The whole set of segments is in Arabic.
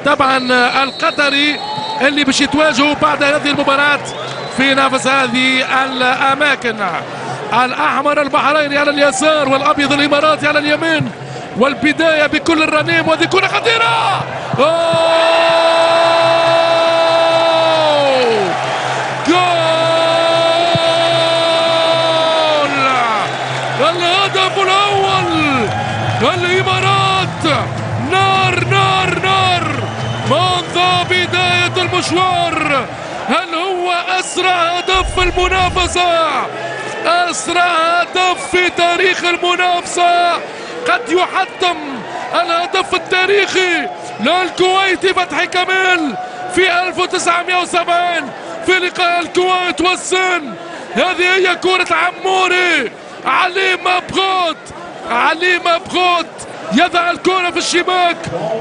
طبعا القطري اللي باش يتواجهوا بعد هذه المباراة في نفس هذه الأماكن. الأحمر البحريني على اليسار والأبيض الإماراتي على اليمين، والبداية بكل الرنيم. وهذه كرة خطيرة، جول! الهدف الأول، الإمارات نار نار نار منذ بداية المشوار. هل هو أسرع هدف في المنافسة؟ أسرع هدف في تاريخ المنافسة. قد يحتم الهدف التاريخي للكويتي فتحي كميل في 1970 في لقاء الكويت والصين. هذه هي كرة عموري. علي مبغوت، علي مبغوت يضع الكرة في الشباك،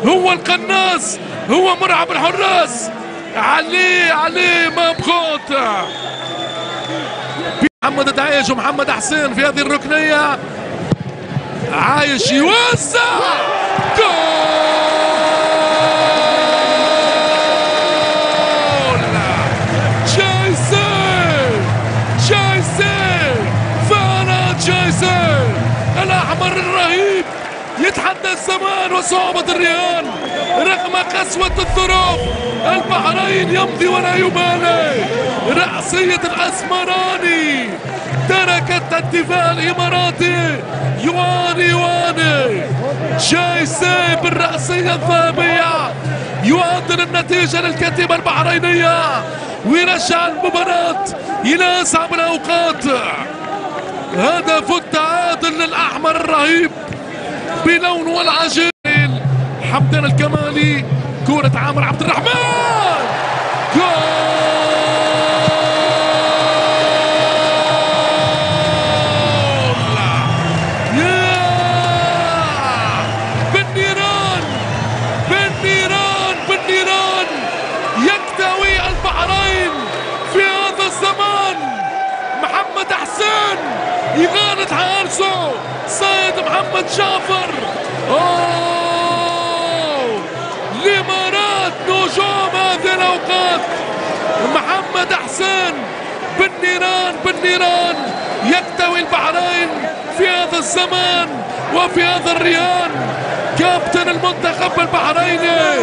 هو القناص، هو مرعب الحراس. علي مبغوت. محمد دعيش ومحمد حسين في هذه الركنية. عايش يوزع، جول! جايسي فعلا جايسي. الأحمر الرهيب يتحدى الزمان وصعوبة الرهان رغم قسوة الظروف. البحرين يمضي ولا يبالي. رأسية الأسمراني تركت الدفاع الإماراتي يواني. جايسي بالرأسية الذهبية يعدل النتيجة للكتيبة البحرينية ويرجع المباراة إلى أصعب الأوقات. هدف التعادل للأحمر الرهيب بلون والعجين. حمدان الكمالي، كرة عامر عبد الرحمن، جول! بالنيران يكتوي البحرين في هذا الزمان. محمد حسين يغالط حارسه سيد محمد جعفر. الإمارات نجوم هذه الأوقات. محمد حسين بالنيران يكتوي البحرين في هذا الزمان وفي هذا الرهان. كابتن المنتخب البحريني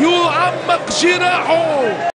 يعمق جراحه.